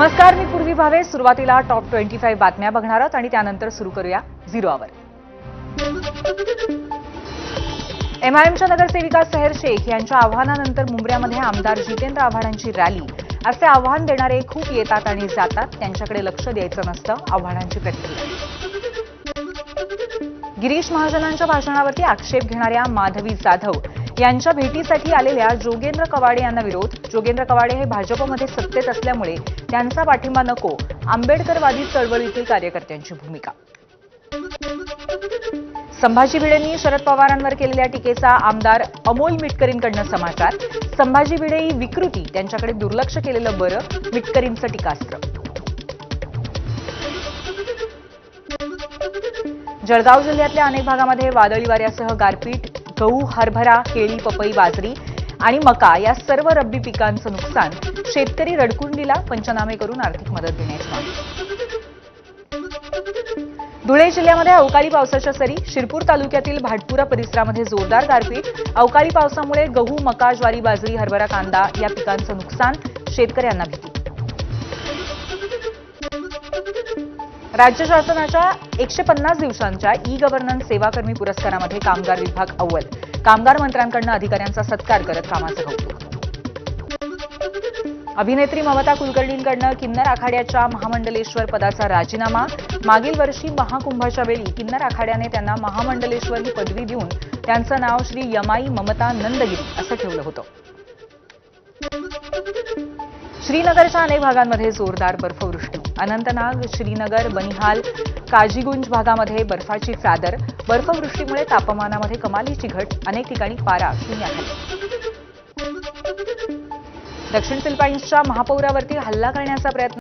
नमस्कार, मी पूर्वी भावे. सुरुवातीला टॉप 25 बातम्या बघणार आहोत आणि त्यानंतर सुरू करूया झिरो आवर. एमआयएमच्या नगरसेविका सहेर शेख यांच्या आव्हानानंतर मुंब्र्यामध्ये आमदार जितेंद्र आव्हाडांची रॅली. असे आव्हान देणारे खूप येतात आणि जातात, त्यांच्याकडे लक्ष द्यायचं नसतं, आव्हाडांची प्रतिक्रिया. गिरीश महाजनांच्या भाषणावरती आक्षेप घेणाऱ्या माधवी जाधव यांच्या भेटीसाठी आलेल्या जोगेंद्र कवाडे यांना विरोध. जोगेंद्र कवाडे हे भाजपमध्ये सत्तेत असल्यामुळे त्यांचा पाठिंबा नको, आंबेडकरवादी चळवळीतील कार्यकर्त्यांची भूमिका. संभाजी भिडेंनी शरद पवारांवर केलेल्या टीकेचा आमदार अमोल मिटकरींकडनं समाचार. संभाजी भिडे ही विकृती, त्यांच्याकडे दुर्लक्ष केलेलं बरं, मिटकरींचं टीकास्त्र. जळगाव जिल्ह्यातल्या अनेक भागामध्ये वादळी वाऱ्यासह गारपीट. गहू, हरभरा, केळी, पपई, बाजरी आणि मका या सर्व रब्बी पिकांचं नुकसान. शेतकरी रडकुंडीला, पंचनामे करून आर्थिक मदत देण्याची मागणी. धुळे जिल्ह्यामध्ये अवकाळी पावसाच्या सरी. शिरपूर तालुक्यातील भाटपुरा परिसरामध्ये जोरदार गारपीट. अवकाळी पावसामुळे गहू, मका, ज्वारी, बाजरी, हरभरा, कांदा या पिकांचं नुकसान. शेतकऱ्यांना भीती. राज्य शासनाच्या 150 दिवसांच्या ई गव्हर्नन्स सेवाकर्मी पुरस्कारामध्ये कामगार विभाग अव्वल. कामगार मंत्र्यांकडून अधिकाऱ्यांचा सत्कार करत कामाचं कौतुक. अभिनेत्री ममता कुलकर्णींकडनं किन्नर आखाड्याच्या महामंडलेश्वर पदाचा राजीनामा. मागील वर्षी महाकुंभाच्या वेळी किन्नर आखाड्याने त्यांना महामंडलेश्वर ही पदवी देऊन त्यांचं नाव श्री यमाई ममता नंदगिरी असं ठेवलं होतं. श्रीनगरच्या अनेक भागांमध्ये जोरदार बर्फवृष्टी. अनंतनाग, श्रीनगर, बनिहाल, काजीगुंज भागामध्ये बर्फाची चादर. बर्फवृष्टीमुळे तापमानामध्ये कमालीची घट. अनेक ठिकाणी पारा शून्याखाली. दक्षिण फिलिपाईन्सच्या महापौरावरती हल्ला करण्याचा प्रयत्न